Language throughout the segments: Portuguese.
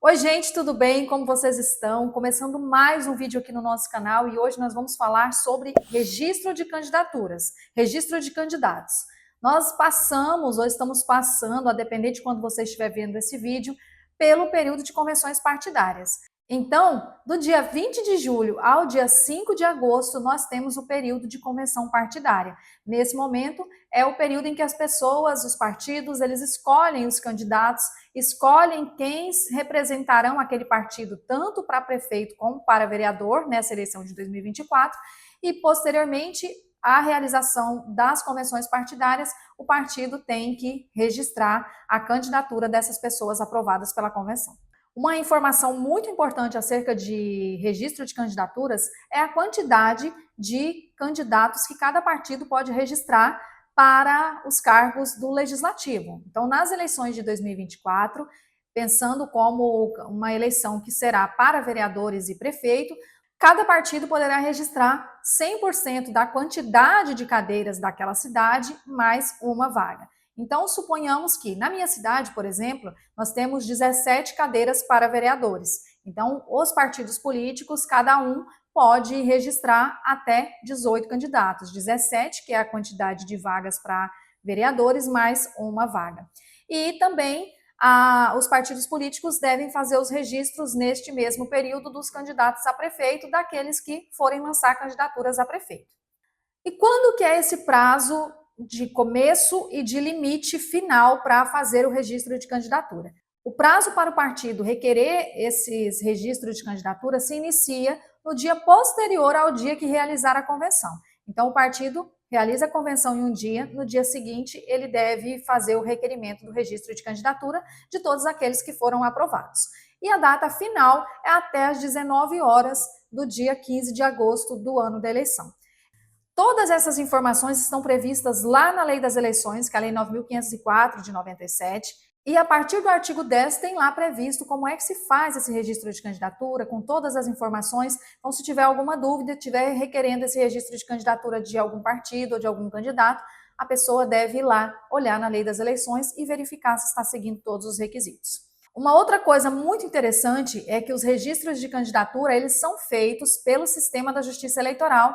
Oi, gente, tudo bem? Como vocês estão? Começando mais um vídeo aqui no nosso canal e hoje nós vamos falar sobre registro de candidaturas, registro de candidatos. Nós passamos ou estamos passando, a depender de quando você estiver vendo esse vídeo, pelo período de convenções partidárias. Então, do dia 20 de julho ao dia 5 de agosto, nós temos o período de convenção partidária. Nesse momento, é o período em que as pessoas, os partidos, eles escolhem os candidatos, escolhem quem representarão aquele partido tanto para prefeito como para vereador nessa eleição de 2024 e, posteriormente, à realização das convenções partidárias, o partido tem que registrar a candidatura dessas pessoas aprovadas pela convenção. Uma informação muito importante acerca de registro de candidaturas é a quantidade de candidatos que cada partido pode registrar para os cargos do legislativo. Então, nas eleições de 2024, pensando como uma eleição que será para vereadores e prefeito, cada partido poderá registrar 100% da quantidade de cadeiras daquela cidade mais uma vaga. Então, suponhamos que na minha cidade, por exemplo, nós temos 17 cadeiras para vereadores. Então, os partidos políticos, cada um pode registrar até 18 candidatos, 17, que é a quantidade de vagas para vereadores, mais uma vaga. E também os partidos políticos devem fazer os registros neste mesmo período dos candidatos a prefeito, daqueles que forem lançar candidaturas a prefeito. E quando que é esse prazo de começo e de limite final para fazer o registro de candidatura? O prazo para o partido requerer esses registros de candidatura se inicia no dia posterior ao dia que realizar a convenção. Então, o partido realiza a convenção em um dia, no dia seguinte ele deve fazer o requerimento do registro de candidatura de todos aqueles que foram aprovados. E a data final é até às 19 horas do dia 15 de agosto do ano da eleição. Todas essas informações estão previstas lá na Lei das Eleições, que é a Lei 9.504 de 97, e a partir do artigo 10 tem lá previsto como é que se faz esse registro de candidatura, com todas as informações. Então, se tiver alguma dúvida, estiver requerendo esse registro de candidatura de algum partido ou de algum candidato, a pessoa deve ir lá olhar na Lei das Eleições e verificar se está seguindo todos os requisitos. Uma outra coisa muito interessante é que os registros de candidatura, eles são feitos pelo sistema da Justiça Eleitoral,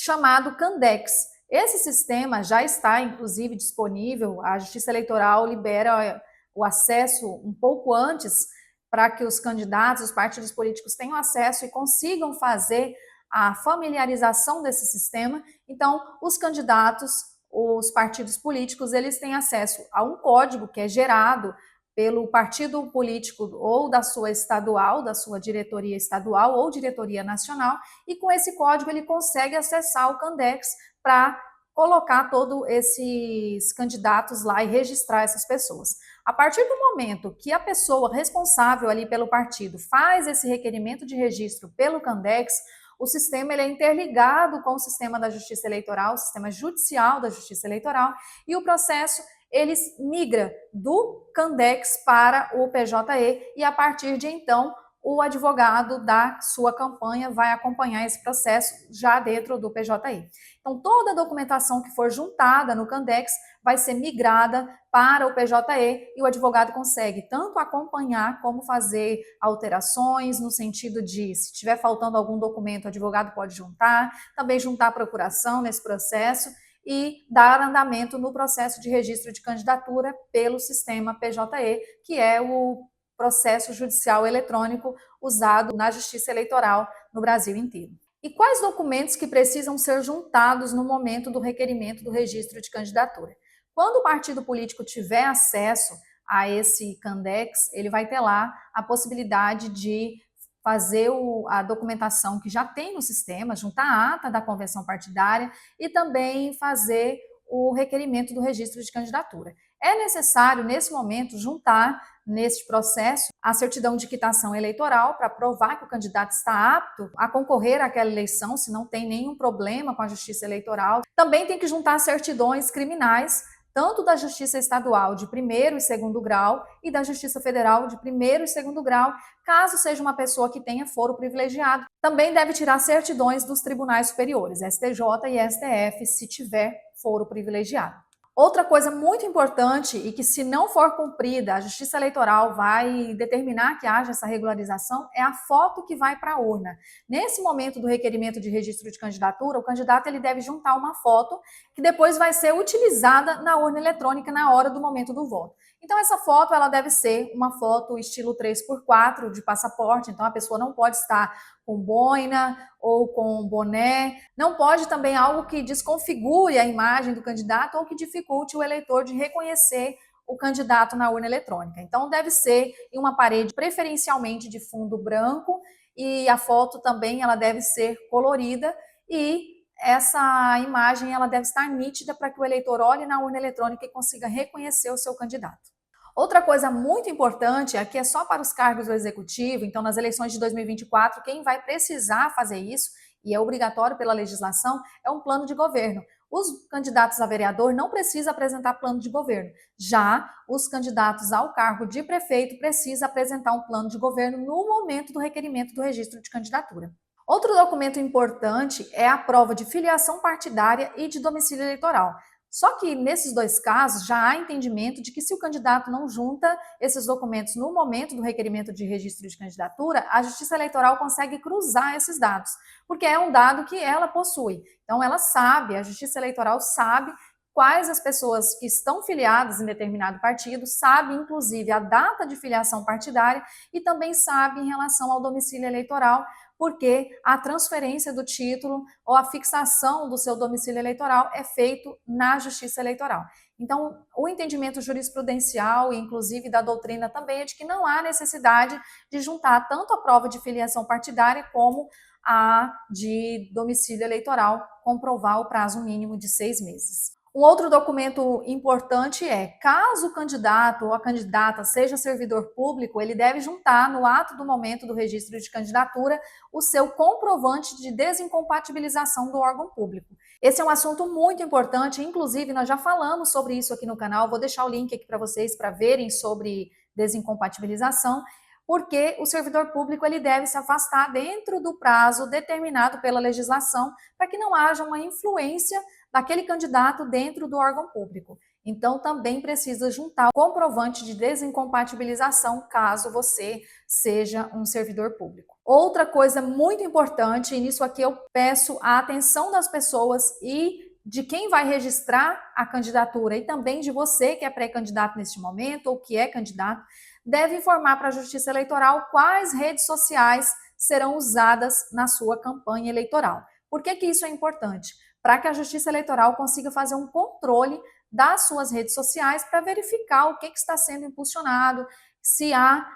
chamado Candex. Esse sistema já está, inclusive, disponível, a Justiça Eleitoral libera o acesso um pouco antes para que os candidatos, os partidos políticos tenham acesso e consigam fazer a familiarização desse sistema. Então, os candidatos, os partidos políticos, eles têm acesso a um código que é gerado pelo partido político ou da sua estadual, da sua diretoria estadual ou diretoria nacional, e com esse código ele consegue acessar o Candex para colocar todos esses candidatos lá e registrar essas pessoas. A partir do momento que a pessoa responsável ali pelo partido faz esse requerimento de registro pelo Candex, o sistema ele é interligado com o sistema da Justiça Eleitoral, o sistema judicial da Justiça Eleitoral, e o processo ele migra do Candex para o PJE e a partir de então o advogado da sua campanha vai acompanhar esse processo já dentro do PJE. Então toda a documentação que for juntada no Candex vai ser migrada para o PJE e o advogado consegue tanto acompanhar como fazer alterações no sentido de se estiver faltando algum documento o advogado pode juntar, também juntar a procuração nesse processo e dar andamento no processo de registro de candidatura pelo sistema PJE, que é o processo judicial eletrônico usado na Justiça Eleitoral no Brasil inteiro. E quais documentos que precisam ser juntados no momento do requerimento do registro de candidatura? Quando o partido político tiver acesso a esse Candex, ele vai ter lá a possibilidade de fazer a documentação que já tem no sistema, juntar a ata da convenção partidária e também fazer o requerimento do registro de candidatura. É necessário, nesse momento, juntar neste processo a certidão de quitação eleitoral para provar que o candidato está apto a concorrer àquela eleição, se não tem nenhum problema com a Justiça Eleitoral. Também tem que juntar certidões criminais, tanto da Justiça Estadual de primeiro e segundo grau e da Justiça Federal de primeiro e segundo grau, caso seja uma pessoa que tenha foro privilegiado. Também deve tirar certidões dos tribunais superiores, STJ e STF, se tiver foro privilegiado. Outra coisa muito importante e que, se não for cumprida, a Justiça Eleitoral vai determinar que haja essa regularização, é a foto que vai para a urna. Nesse momento do requerimento de registro de candidatura, o candidato ele deve juntar uma foto que depois vai ser utilizada na urna eletrônica na hora do momento do voto. Então, essa foto ela deve ser uma foto estilo 3x4 de passaporte, então a pessoa não pode estar com boina ou com boné, não pode também algo que desconfigure a imagem do candidato ou que dificulte o eleitor de reconhecer o candidato na urna eletrônica. Então deve ser em uma parede preferencialmente de fundo branco e a foto também ela deve ser colorida e essa imagem ela deve estar nítida para que o eleitor olhe na urna eletrônica e consiga reconhecer o seu candidato. Outra coisa muito importante, aqui é só para os cargos do executivo, então nas eleições de 2024, quem vai precisar fazer isso, e é obrigatório pela legislação, é um plano de governo. Os candidatos a vereador não precisam apresentar plano de governo. Já os candidatos ao cargo de prefeito precisam apresentar um plano de governo no momento do requerimento do registro de candidatura. Outro documento importante é a prova de filiação partidária e de domicílio eleitoral. Só que nesses dois casos já há entendimento de que se o candidato não junta esses documentos no momento do requerimento de registro de candidatura, a Justiça Eleitoral consegue cruzar esses dados, porque é um dado que ela possui. Então ela sabe, a Justiça Eleitoral sabe quais as pessoas que estão filiadas em determinado partido, sabe inclusive a data de filiação partidária e também sabe em relação ao domicílio eleitoral, porque a transferência do título ou a fixação do seu domicílio eleitoral é feito na Justiça Eleitoral. Então, o entendimento jurisprudencial e inclusive da doutrina também é de que não há necessidade de juntar tanto a prova de filiação partidária como a de domicílio eleitoral, comprovar o prazo mínimo de 6 meses. Um outro documento importante é, caso o candidato ou a candidata seja servidor público, ele deve juntar no ato do momento do registro de candidatura o seu comprovante de desincompatibilização do órgão público. Esse é um assunto muito importante, inclusive nós já falamos sobre isso aqui no canal, vou deixar o link aqui para vocês para verem sobre desincompatibilização, porque o servidor público ele deve se afastar dentro do prazo determinado pela legislação para que não haja uma influência daquele candidato dentro do órgão público. Então, também precisa juntar o comprovante de desincompatibilização caso você seja um servidor público. Outra coisa muito importante, e nisso aqui eu peço a atenção das pessoas e de quem vai registrar a candidatura e também de você que é pré-candidato neste momento ou que é candidato, deve informar para a Justiça Eleitoral quais redes sociais serão usadas na sua campanha eleitoral. Por que isso é importante? Para que a Justiça Eleitoral consiga fazer um controle das suas redes sociais para verificar o que está sendo impulsionado, se há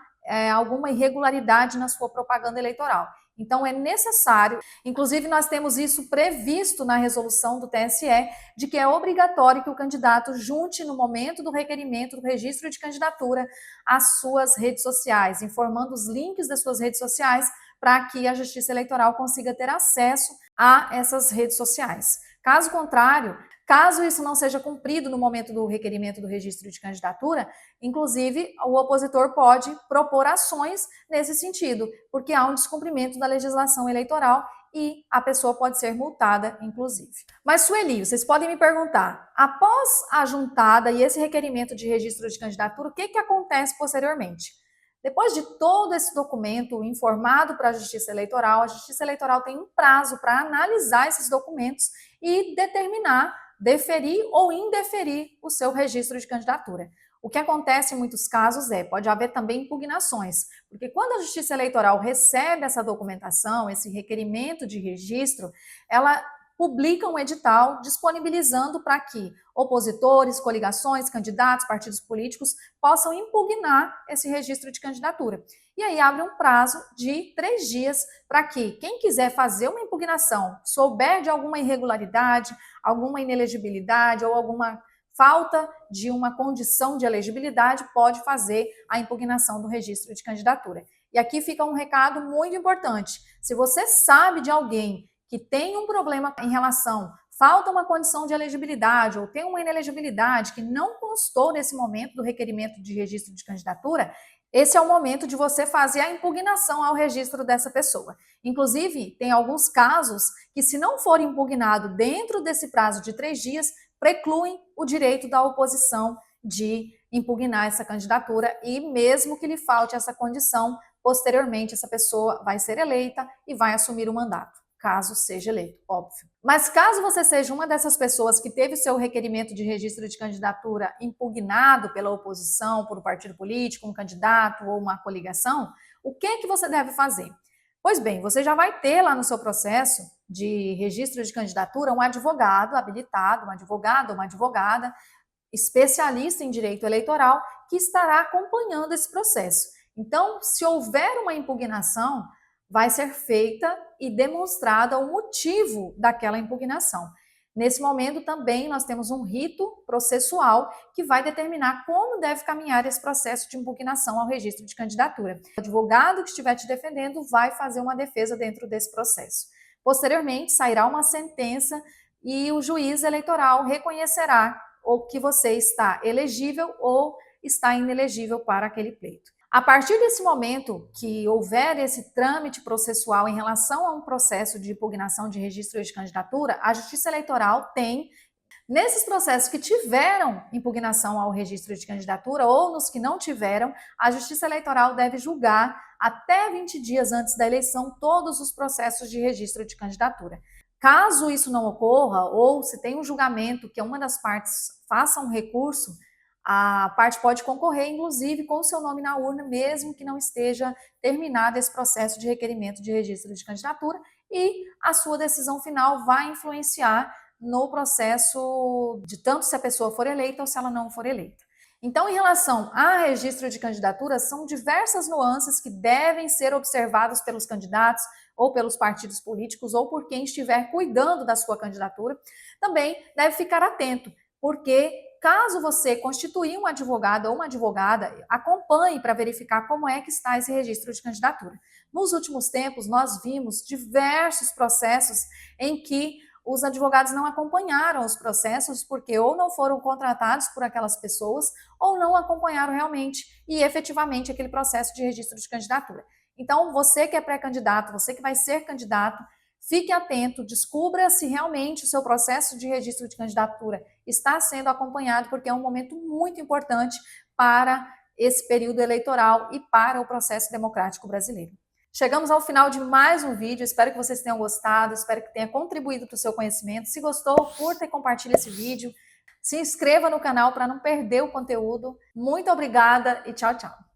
alguma irregularidade na sua propaganda eleitoral. Então é necessário, inclusive nós temos isso previsto na resolução do TSE, de que é obrigatório que o candidato junte no momento do requerimento do registro de candidatura as suas redes sociais, informando os links das suas redes sociais para que a Justiça Eleitoral consiga ter acesso a essas redes sociais. Caso contrário, caso isso não seja cumprido no momento do requerimento do registro de candidatura, inclusive o opositor pode propor ações nesse sentido, porque há um descumprimento da legislação eleitoral e a pessoa pode ser multada, inclusive. Mas, Sueli, vocês podem me perguntar, após a juntada e esse requerimento de registro de candidatura, o que acontece posteriormente? Depois de todo esse documento informado para a Justiça Eleitoral tem um prazo para analisar esses documentos e determinar, deferir ou indeferir o seu registro de candidatura. O que acontece em muitos casos pode haver também impugnações, porque quando a Justiça Eleitoral recebe essa documentação, esse requerimento de registro, ela publica um edital disponibilizando para que opositores, coligações, candidatos, partidos políticos possam impugnar esse registro de candidatura. E aí abre um prazo de 3 dias para que quem quiser fazer uma impugnação, souber de alguma irregularidade, alguma inelegibilidade ou alguma falta de uma condição de elegibilidade, pode fazer a impugnação do registro de candidatura. E aqui fica um recado muito importante. Se você sabe de alguém que tem um problema em relação, falta uma condição de elegibilidade ou tem uma inelegibilidade que não constou nesse momento do requerimento de registro de candidatura, esse é o momento de você fazer a impugnação ao registro dessa pessoa. Inclusive, tem alguns casos que, se não for impugnado dentro desse prazo de 3 dias, precluem o direito da oposição de impugnar essa candidatura e mesmo que lhe falte essa condição, posteriormente essa pessoa vai ser eleita e vai assumir o mandato, caso seja eleito, óbvio. Mas caso você seja uma dessas pessoas que teve seu requerimento de registro de candidatura impugnado pela oposição, por um partido político, um candidato ou uma coligação, o que é que você deve fazer? Pois bem, você já vai ter lá no seu processo de registro de candidatura um advogado habilitado, um advogado ou uma advogada especialista em direito eleitoral que estará acompanhando esse processo. Então, se houver uma impugnação, vai ser feita e demonstrada o motivo daquela impugnação. Nesse momento também nós temos um rito processual que vai determinar como deve caminhar esse processo de impugnação ao registro de candidatura. O advogado que estiver te defendendo vai fazer uma defesa dentro desse processo. Posteriormente, sairá uma sentença e o juiz eleitoral reconhecerá ou que você está elegível ou está inelegível para aquele pleito. A partir desse momento que houver esse trâmite processual em relação a um processo de impugnação de registro de candidatura, a Justiça Eleitoral tem, nesses processos que tiveram impugnação ao registro de candidatura ou nos que não tiveram, a Justiça Eleitoral deve julgar até 20 dias antes da eleição todos os processos de registro de candidatura. Caso isso não ocorra, ou se tem um julgamento que uma das partes faça um recurso, a parte pode concorrer, inclusive, com o seu nome na urna, mesmo que não esteja terminado esse processo de requerimento de registro de candidatura, e a sua decisão final vai influenciar no processo de tanto se a pessoa for eleita ou se ela não for eleita. Então, em relação a registro de candidatura, são diversas nuances que devem ser observadas pelos candidatos ou pelos partidos políticos ou por quem estiver cuidando da sua candidatura. Também deve ficar atento, porque caso você constituir um advogado ou uma advogada, acompanhe para verificar como é que está esse registro de candidatura. Nos últimos tempos, nós vimos diversos processos em que os advogados não acompanharam os processos porque ou não foram contratados por aquelas pessoas ou não acompanharam realmente e efetivamente aquele processo de registro de candidatura. Então, você que é pré-candidato, você que vai ser candidato, fique atento, descubra se realmente o seu processo de registro de candidatura está sendo acompanhado, porque é um momento muito importante para esse período eleitoral e para o processo democrático brasileiro. Chegamos ao final de mais um vídeo, espero que vocês tenham gostado, espero que tenha contribuído para o seu conhecimento. Se gostou, curta e compartilhe esse vídeo. Se inscreva no canal para não perder o conteúdo. Muito obrigada e tchau, tchau.